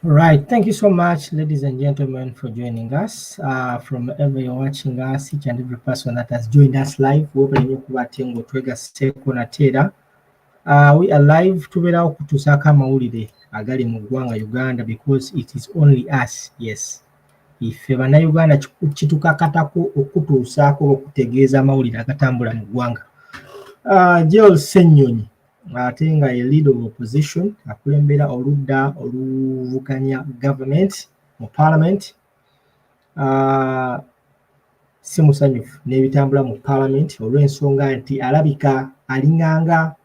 Right. Thank you so much, ladies and gentlemen, for joining us. From wherever you're watching us, each and every person that has joined us live, we are live tubeerawo kutuusaako amawulire agali mu ggwanga Uganda because it is only us. Yes. Ife bannayuganda kitukakatako okutuusaako okutegeeza amawulire agatambula mu ggwanga. Gerald Senyonyi ate nga ye leader of opposition akulembera oludda oluvuganya government mu parliament. Si musanyufu n'ebitambula mu parliament olw'ensonga nti alabika alinganga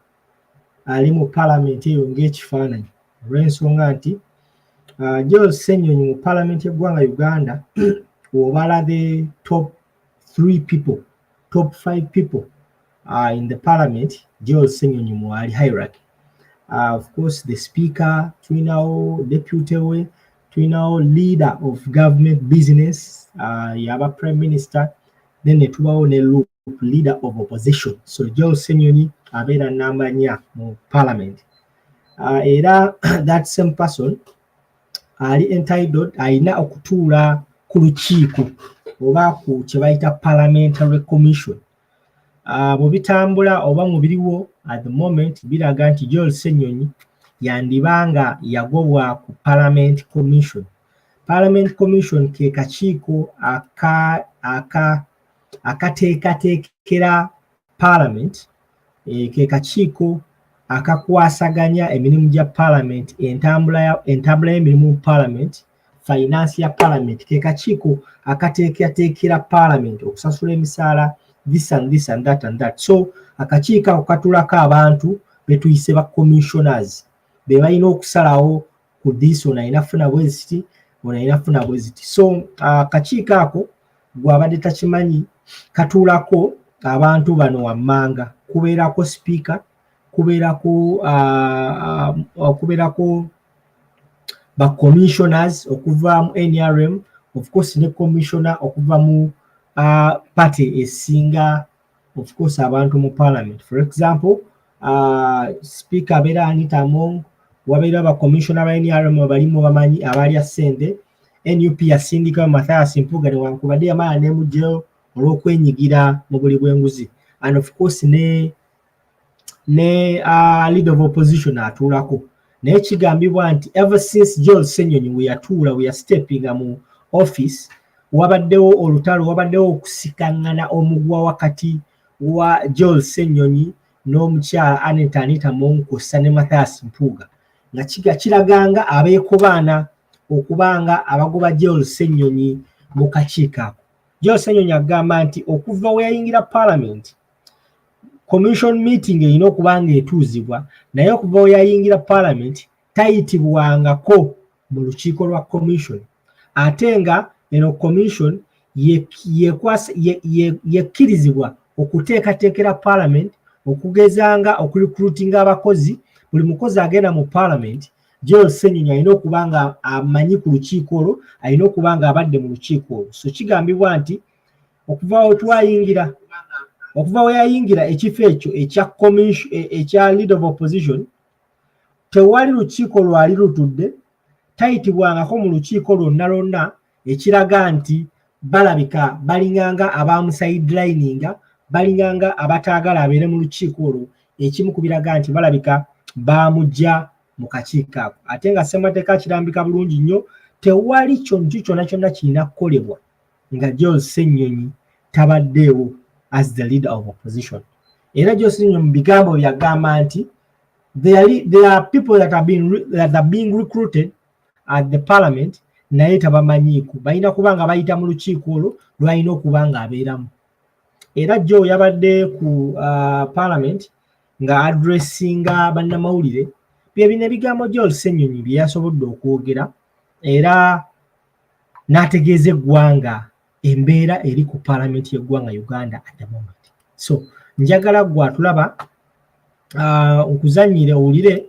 ali mu parliament eyo ng'ekifaananyi olw'ensonga nti Gerald Senyonyi mu parliament y'eggwanga Uganda obala the top 5 people in the parliament. Gerald Senyonyi mwali hierarchy. Of course, the speaker, tulinawo deputy we, tulinawo leader of government business, yaba prime minister, then netubawo ne loop leader of opposition. So Gerald Senyonyi abeera namba 4 mu parliament. Era that same person ali entitled alina okutuula ku lukiiko oba ku kye bayita parliamentary commission. Mu bitambula oba mu biriwo at the moment biraga nti Gerald Senyonyi yandibanga yagobwa ku Parliament Commission. Parliament Commission ke kakiiko akateekateekera Parliament, ke kakiiko akakwasaganya emirimu gya Parliament, entambula y'emirimu mu Parliament, finance ya Parliament, ke kakiiko akateekateekera Parliament okusasula emisaala, this and that. So akakiiko ako katulako abantu betuyise ba commissioners be balina okusalawo ku this ono alina funa bweziti, ono alina funa bweziti. So akakiiko ako gwabadde takimanyi katuulako abantu bano wammanga, kubeerako speaker, kubeerako ba commissioners okuva mu NRM, of course ne commissioner okuva mu party esinga of course abantu mu parliament. For example, speaker abeera Anita Among, wabeera ba commissioner ba NRM balimu bamanyi abali asende, NUP yasindika Mathias Mpuga newankubadde yamala nemugyeyo olw'okwenyigira mu buli bw'enguzi, and of course ne leader of opposition atuulako. Naye kigambibwa nti ever since Gerald Senyonyi we are stepping mu office, wabaddewo olutalo, wabaddewo okusikangana omugwa wakati wa Gerald Senyonyi n'omukyala Anita Among kw'ossa ne Mathias Mpuga, nga kiraganga abeekobaana okubanga abagoba Gerald Senyonyi mu kakiiko ako. Gerald Senyonyi agamba nti okuva we yayingira parliament, commission meeting erina okubanga etuuzibwa, naye okuva we yayingira parliament tayitibwangako mu lukiiko lwa commission, ate nga eno commission yekkirizibwa okuteekateekera parliament, okugezanga okurecruitinga abakozi. Buli mukozi agenda mu parliament, Gerald Senyonyi alina okubanga amanyi ku lukiiko olwo, alina okubanga abadde mu lukiiko olwo. So kigambibwa nti okuva we yayingira ekifo ekyo ekya leader of opposition, tewali lukiiko lwali lutudde, tayitibwangako mu lukiiko lwonna, ekiraga nti balabika balinganga abamusidelininga, balinganga abataagala abeere mu lukiiko olwo. Ekimu ku biraga nti balabika bamujja mu kakiiko ako. Ate nga ssemateeka kirambika bulungi nnyo, tewali kyonna kirina kukolebwa nga Gerald Senyonyi tabaddeewo as the leader of opposition. Era Gerald Senyonyi mu bigambo byagamba nti there are people that are being recruited at the parliament, naye tabamanyiiko, balina kubanga bayita mu lukiiko olwo lwalina okubanga abeeramu. Era Joe yabadde ku parliament nga addressinga bannamawulire, bye bino ebigambo Gerald Senyonyi bye yasobodde okwogera, era n'ategeeza eggwanga embeera eri ku parliament y'eggwanga Uganda at the moment. So njagala gwe atulaba nkuzannyire owulire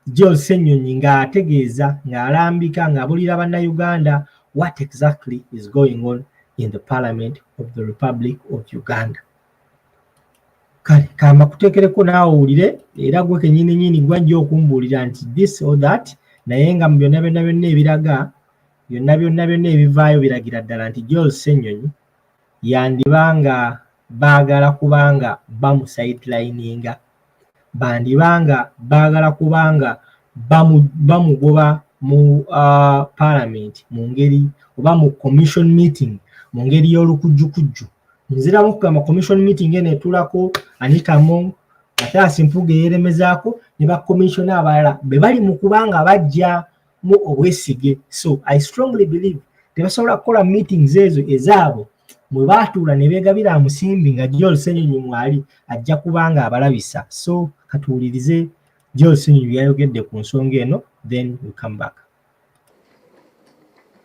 Gerald Senyonyi ng'ategeeza, ng'alambika, ng'abulira bannayuganda what exactly is going on in the parliament of the Republic of Uganda. Kale kama kuteekereko naawe owulire, era gwe kennyini gwe ajja okumbuulira nti this or that, naye nga mu byonna ebiraga byonna ebivaayo biragira ddala nti Joel Senyonyi yandibanga baagala kubanga bamusidelininga, bandibanga baagala kubanga bamugoba mu parliament mu ngeri oba mu commission meeting mu ngeri y'olukujjukujju. Nziramu kugamba commission meeting eno etulako Anita Among, Mataasi Mpuuga eyeeremezaako ne bakomishona abalala be bali mu kubanga bajja mu obwesige. So I strongly believe tebasobola kukola meetings ezo ezaabo mwe baatuula ne beegabira amusimbi nga Joel Senyonyi mwali ajja kubanga abalabisa. So katuwulirize Joel Senyonyi yayogedde ku nsonga eno, then we come back.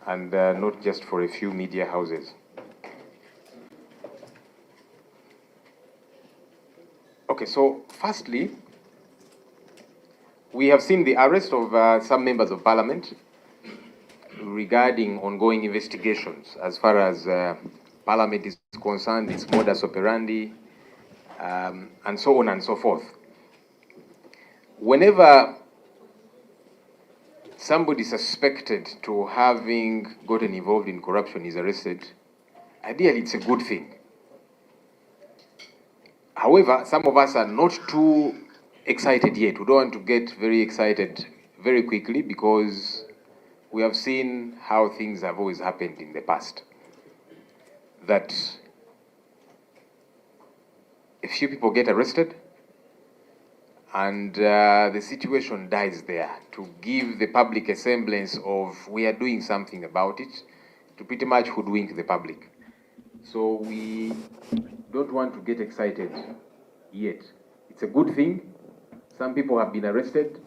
And not just for a few media houses. Okay, so firstly, we have seen the arrest of some members of parliament regarding ongoing investigations as far as parliament is concerned, its modus operandi, and so on and so forth. Whenever somebody suspected to having gotten involved in corruption is arrested, ideally it's a good thing. However, some of us are not too excited yet. We don't want to get very excited very quickly because we have seen how things have always happened in the past. That a few people get arrested and the situation dies there, to give the public a semblance of we are doing something about it, to pretty much hoodwink the public. So we don't want to get excited yet. It's a good thing. Some people have been arrested,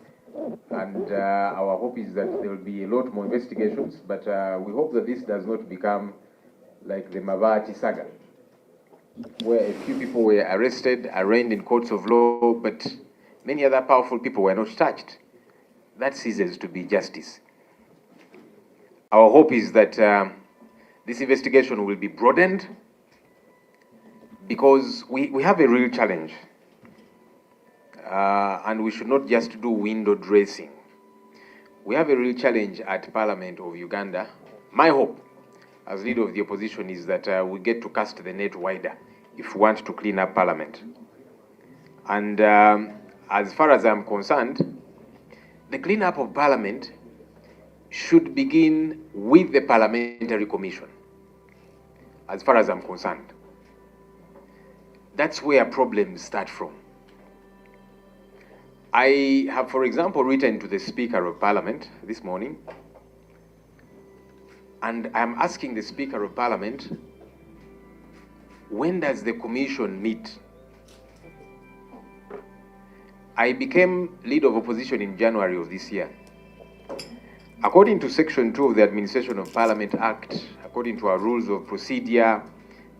and our hope is that there will be a lot more investigations, but we hope that this does not become like the Mavati saga, where a few people were arrested, arraigned in courts of law, but many other powerful people were not touched. That ceases to be justice. Our hope is that this investigation will be broadened, because we have a real challenge, and we should not just do window dressing. We have a real challenge at Parliament of Uganda. My hope as leader of the opposition is that we get to cast the net wider if we want to clean up Parliament. And as far as I'm concerned, the cleanup of Parliament should begin with the Parliamentary Commission, as far as I'm concerned. That's where problems start from. I have, for example, written to the Speaker of Parliament this morning, and I'm asking the Speaker of Parliament, when does the Commission meet? I became leader of opposition in January of this year. According to Section 2 of the Administration of Parliament Act, according to our rules of procedure,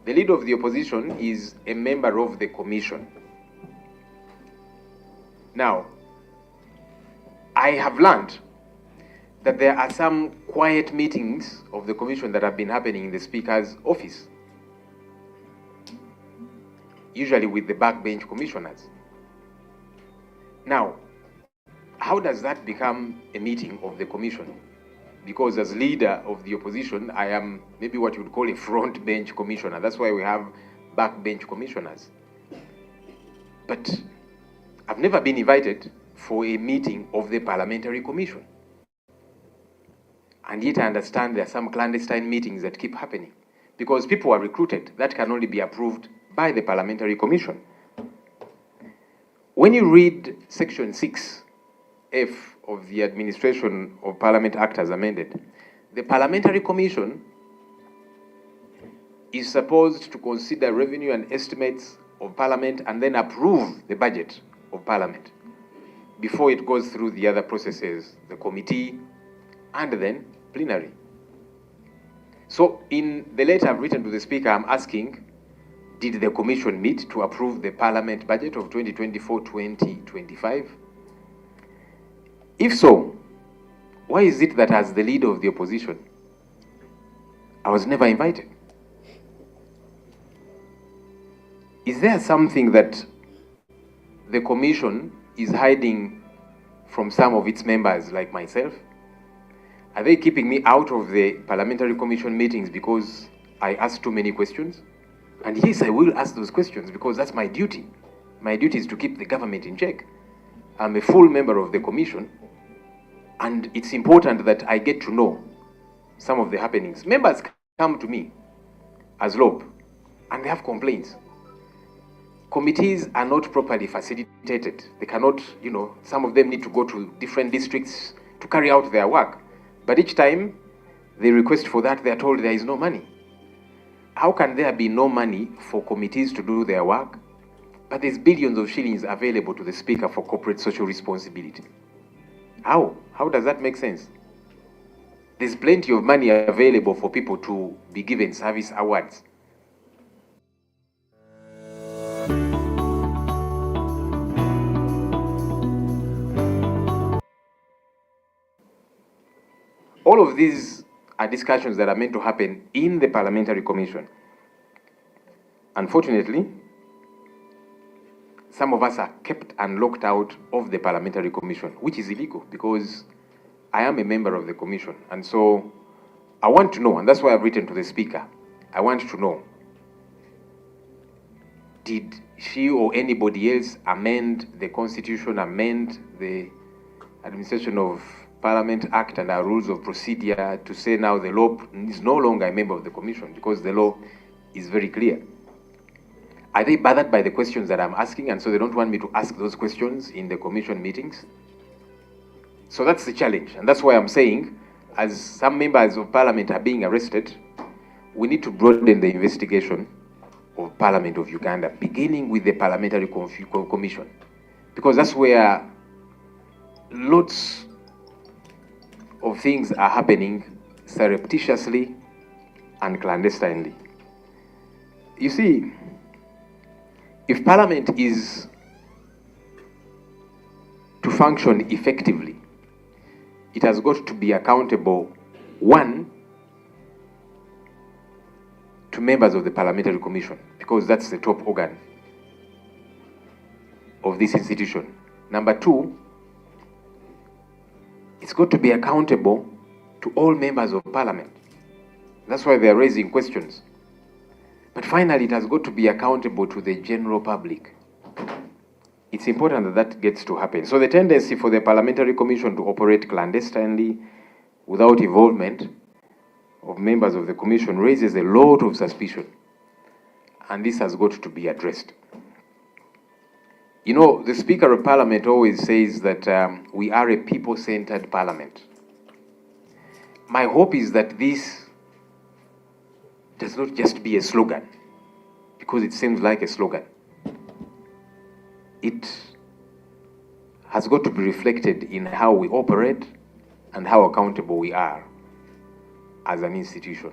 the leader of the opposition is a member of the Commission. Now, I have learned that there are some quiet meetings of the Commission that have been happening in the Speaker's office, usually with the backbench commissioners. Now, how does that become a meeting of the Commission? Because as leader of the opposition, I am maybe what you would call a front bench commissioner. That's why we have backbench commissioners. But I've never been invited for a meeting of the Parliamentary Commission. And yet I understand there are some clandestine meetings that keep happening because people are recruited. That can only be approved by the Parliamentary Commission. When you read Section 6F of the Administration of Parliament Act as amended, the Parliamentary Commission is supposed to consider revenue and estimates of Parliament and then approve the budget of Parliament before it goes through the other processes, the committee, and then plenary. So in the letter I've written to the Speaker, I'm asking, did the Commission meet to approve the Parliament budget of 2024-2025? If so, why is it that as the leader of the opposition, I was never invited? Is there something that the Commission is hiding from some of its members like myself? Are they keeping me out of the parliamentary commission meetings because I ask too many questions? And yes, I will ask those questions because that's my duty. My duty is to keep the government in check. I'm a full member of the commission, and it's important that I get to know some of the happenings. Members come to me as LOP, and they have complaints. Committees are not properly facilitated. They cannot, some of them need to go to different districts to carry out their work. But each time they request for that, they are told there is no money. How can there be no money for committees to do their work, but there's billions of shillings available to the Speaker for corporate social responsibility? How? How does that make sense? There's plenty of money available for people to be given service awards. All of these are discussions that are meant to happen in the Parliamentary Commission. Unfortunately, some of us are kept and locked out of the Parliamentary Commission, which is illegal because I am a member of the Commission. And so I want to know, and that's why I've written to the Speaker, I want to know, did she or anybody else amend the Constitution, amend the Administration of Parliament Act and our rules of procedure to say now the law is no longer a member of the Commission because the law is very clear? Are they bothered by the questions that I'm asking, and so they don't want me to ask those questions in the Commission meetings? So that's the challenge, and that's why I'm saying, as some members of Parliament are being arrested, we need to broaden the investigation of Parliament of Uganda, beginning with the Parliamentary Commission, because that's where lots of things are happening surreptitiously and clandestinely. You see, if Parliament is to function effectively, it has got to be accountable, one, to members of the Parliamentary Commission, because that's the top organ of this institution. Number two, it's got to be accountable to all members of Parliament. That's why they're raising questions. But finally, it has got to be accountable to the general public. It's important that that gets to happen. So the tendency for the Parliamentary Commission to operate clandestinely without involvement of members of the Commission raises a lot of suspicion. And this has got to be addressed. You know, the Speaker of Parliament always says that we are a people-centered Parliament. My hope is that this does not just be a slogan, because it seems like a slogan. It has got to be reflected in how we operate and how accountable we are as an institution.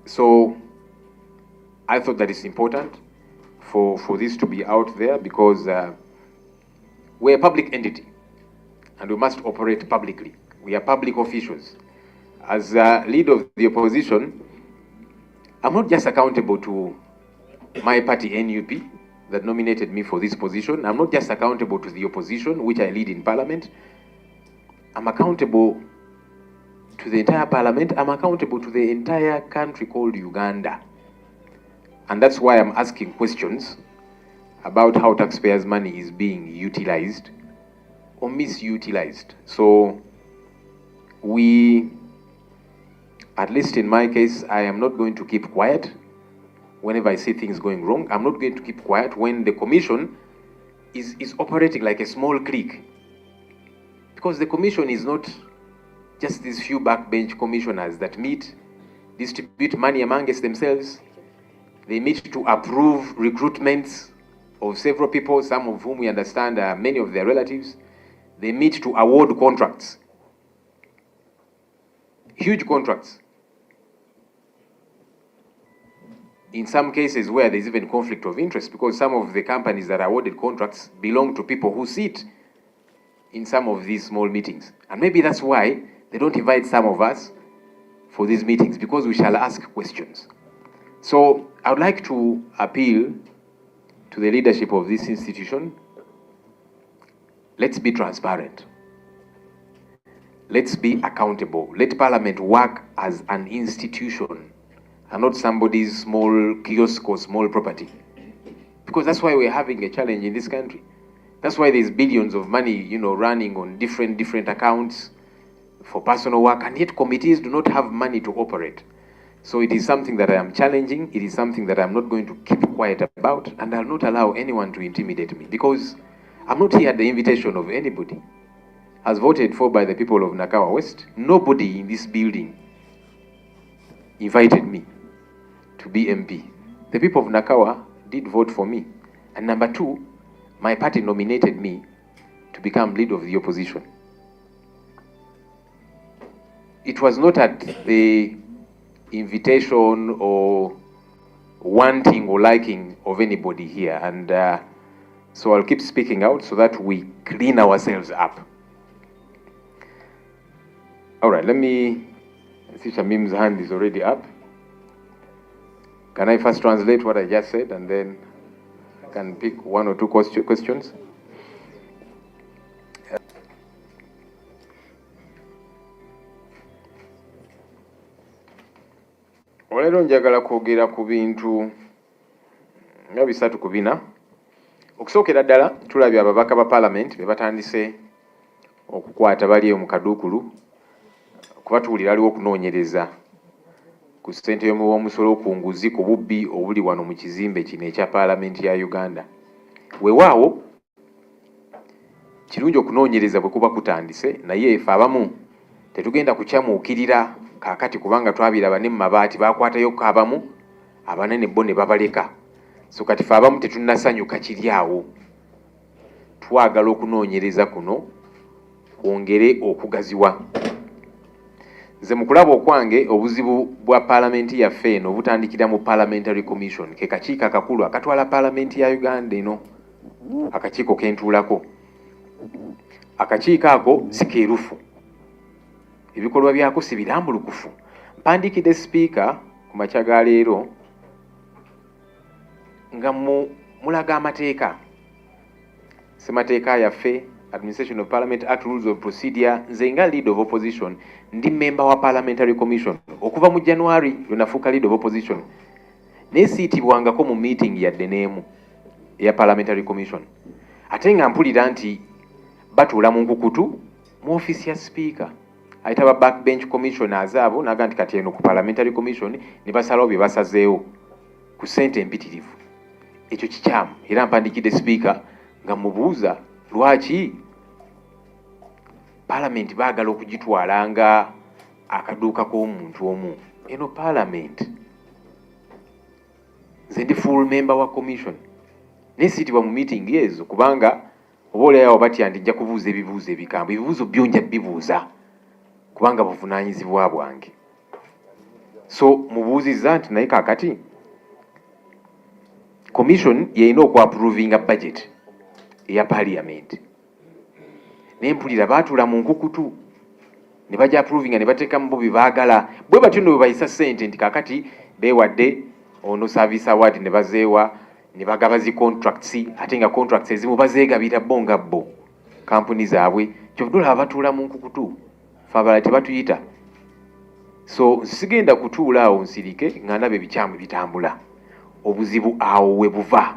So I thought that it's important for this to be out there, because we're a public entity and we must operate publicly. We are public officials. As leader of the opposition, I'm not just accountable to my party NUP that nominated me for this position. I'm not just accountable to the opposition, which I lead in Parliament. I'm accountable to the entire Parliament. I'm accountable to the entire country called Uganda. And that's why I'm asking questions about how taxpayers' money is being utilized or misutilized. So at least in my case, I am not going to keep quiet whenever I see things going wrong. I'm not going to keep quiet when the Commission is operating like a small clique. Because the Commission is not just these few backbench commissioners that meet, distribute money amongst themselves. They meet to approve recruitments of several people, some of whom we understand are many of their relatives. They meet to award contracts, huge contracts. In some cases where there's even conflict of interest, because some of the companies that are awarded contracts belong to people who sit in some of these small meetings. And maybe that's why they don't invite some of us for these meetings, because we shall ask questions. So I would like to appeal to the leadership of this institution. Let's be transparent. let's be accountable. Let Parliament work as an institution and not somebody's small kiosk or small property. Because that's why we're having a challenge in this country. That's why there's billions of money, running on different accounts for personal work, and yet committees do not have money to operate. So it is something that I am challenging. It is something that I'm not going to keep quiet about, and I'll not allow anyone to intimidate me, because I'm not here at the invitation of anybody. As voted for by the people of Nakawa West, nobody in this building invited me to be MP. The people of Nakawa did vote for me. And number two, my party nominated me to become leader of the opposition. It was not at the invitation or wanting or liking of anybody here. And so I'll keep speaking out so that we clean ourselves up. All right, let me see Shamim's hand is already up. Can I first translate what I just said and then I can pick one or two questions? Olero njagala kwogera ku bintu nga bisatu ku bina. Okusookera ddala tulabye ababaka ba Parliament be batandise okukwata bali mu kaduukulu kubatuulira aliwo okunoonyereza ku ssente y'omusolo ku nguzi ku bubbi obuli wano mu kizimbe kino ekya Parliament ya Uganda. Weewaawo kirungi okunoonyereza bwe kuba kutandise, naye efe abamu tetugenda kukyamuukirira kaakati kubanga twabiraba ne mu mabaati baakwatayo abamu abanene bo ne babaleka. So kati fe abamu tetunnasanyuka kiri awo. Twagala okunoonyereza kuno kwongere okugaziwa. Nze mu kulaba okwange obuzibu bwa Parliament yaffe eno butandikira mu Parliamentary Commission, ke kakiiko akakulu akatwala Parliament ya Uganda eno, akakiiko kentuulako. Akakiiko ako si keerufu, ebikolwa byako si birambulukufu. Mpandikidde Speaker ku makya ga leero nga mulaga amateeka, ssemateeka yaffe, Administration of Parliament Act, Rules of Procedure. Nze nga Leader of Opposition ndi member wa Parliamentary Commission okuva mu January lwenafuuka Leader of Opposition, neesiitibwangako mu meeting yadde n'emu eya Parliamentary Commission, ate nga mpulira nti batuula mu nkukutu mu office ya Speaker. Ayita ba backbench commissioners abo naga nti kati eno ku Parliamentary Commission ne basalawo bye basazeewo ku ssente empitirivu. Ekyo kikyamu, era mpandikidde Speaker nga mubuuza lwaki Parliament baagala okugitwala nga akaduuka k'omuntu omu. Eno Parliament nze ndi full member wa commission, neesiitibwa mu meeting ezo kubanga oba oliawo batya ndijja kubuuza ebibuuzo ebikambwe. Ebibuuzo byo nja bibuuza kubanga buvunaanyizibwa bwange. So mubuuzizza nti naye kaakati commission yeyina okwaprovinga budget eya Parliament. Nempulira baatuula mu nkukutu ne bajja approvinga ne bateekamu bo bye baagala. Bwe batyo nno bwe bayisa ssente nti kaakati beewadde ono service award ne bazeewa ne bagaba zi contracts, ate nga contracts ezimu bazeegabira bo nga bo kampuni zaabwe. Kyovudde olaba batuula mu nkukutu, fe abalala tebatuyita. So sigenda kutuula awo nsirike nga ndaba ebikyamu bitambula. Obuzibu awo we buva.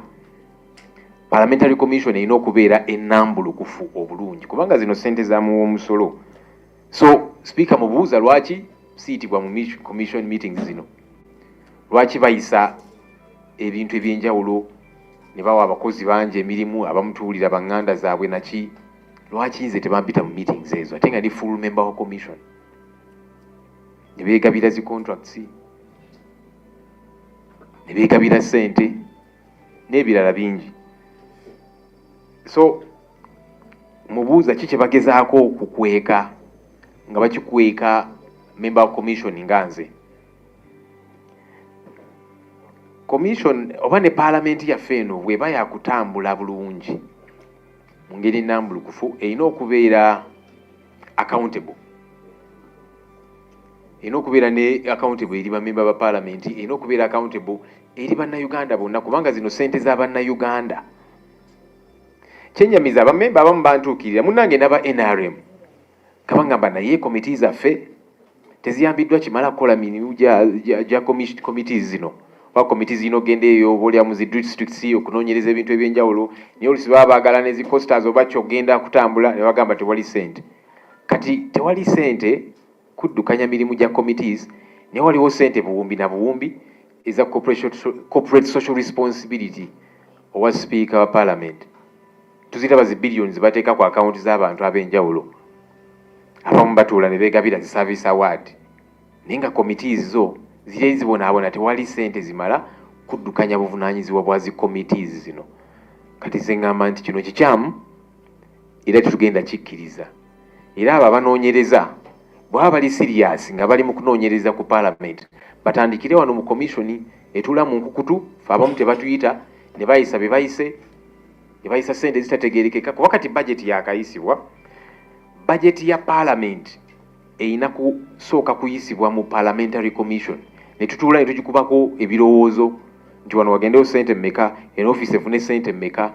Parliamentary Commission erina okubeera ennambulukufu obulungi kubanga zino ssente za muwomusolo. So Speaker mubuuza lwaki siitibwa mu commission meetings zino, lwaki bayisa ebintu ebyenjawulo ne bawa abakozi bangi emirimu abamutuulira baŋŋanda zaabwe naki, lwaki nze tebampita mu meetings ezo ate nga ndi full member wa commission, ne beegabira zi contracts ne beegabira ssente n'ebirala bingi. So mubuuza ki kye bagezaako okukweka nga bakikweka member of commission nga nze. Commission oba ne Parliament yaffe eno bw'eba yakutambula bulungi mu ngeri nnambulukufu erina okubeera accountable. Erina okubeera ne accountable eri bamemba ba Parliament, erina okubeera accountable eri bannayuganda bonna kubanga zino ssente za bannayuganda. Kyenyamiza abamemba abamu bantuukirira munnange naba NRM kabangamba naye committees affe teziyambiddwa kimala kukola mirimu gya committees zino oba committees zino gende eyo bolya mu zi districts okunoonyereza ebintu ebyenjawulo naye olusi baba baagala ne zi costers oba kyogenda kutambula ne bagamba tewali ssente. Kati tewali ssente kuddukanya mirimu gya committees naye waliwo ssente buwumbi na buwumbi eza corporate social responsibility owa speaker wa parliament. Tuziraba zi billions bateeka ku account z'abantu ab'enjawulo abamu batuula ne beegabira zi service award naye nga committees zo ziri zibonaabona tewali ssente zimala kuddukanya buvunaanyizibwa bwa zi committees zino. Kati ze ngamba nti kino kikyamu era tetugenda kikkiriza era abo abanoonyereza bwaba bali serious nga bali mu kunoonyereza ku parliament batandikire wano mu commission etuula mu nkukutu fe abamu tebatuyita ne bayisa be bayise ne bayisa ssente zitategeerekeka wakati budget yakayisibwa. Budget ya parliament erina kusooka kuyisibwa mu parliamentary commission ne tutuula ne tugikubako ebirowoozo nti wano wagendewo ssente mmeka eno office efune ssente mmeka.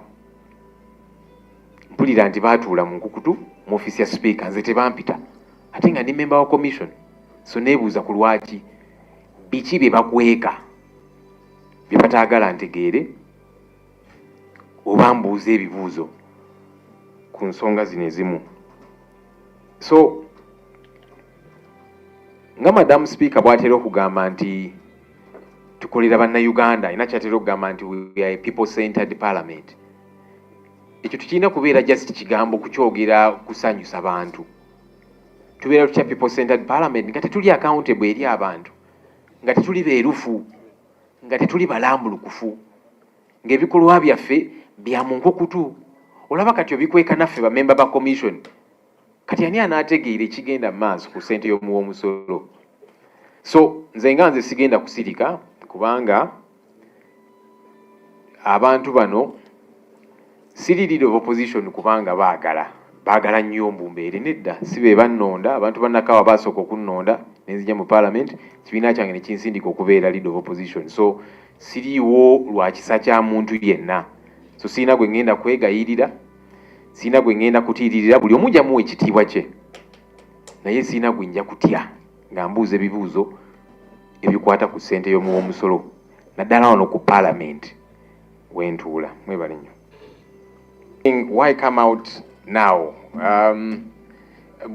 Mpulira nti baatuula mu nkukutu mu office ya speaker nze tebampita ate nga ndi member wa commission so neebuuza ku lwaki biki bye bakweka bye bataagala ntegeere oba mbuuza ebibuuzo ku nsonga zino ezimu. So nga Madam Speaker bw'atera okugamba nti tukolera bannayuganda ayina kyatera okugamba nti we are a people centered parliament. Ekyo tukirina kubeera just kigambo kukyogera kusanyusa bantu. Tubeera tutya people centered parliament nga tetuli accountable eri abantu, nga tetuli beerufu, nga tetuli balambulukufu, ng'ebikolwa byaffe bya mu nkukutu. Olaba kati obikweka naffe bamemba ba commission kati ani anaategeera ekigenda mu maaso ku ssente y'omuwoomusolo. So nze sigenda kusirika kubanga abantu bano siri leader of opposition kubanga baagala nnyo mbumbeere nedda si be bannonda abantu bannakawa baasooka okunnonda nenzija mu parliament kibiina kyange ne kinsindika okubeera leader of opposition. So siriiwo lwa kisa kya muntu yenna, so sirina gwe ngenda kwegayirira, sirina gwe ngenda kutiiririra, buli omu jamuwa ekitiibwa kye naye sirina gwe nja kutya nga mbuuza ebibuuzo ebikwata ku ssente y'omuwoomusolo naddala wano ku parliament wentuula. Mwebale nnyo. Why come out now?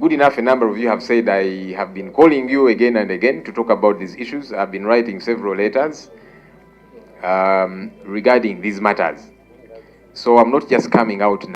Good enough a number of you have said I have been calling you again and again to talk about these issues. I've been writing several letters regarding these matters. So I'm not just coming out now.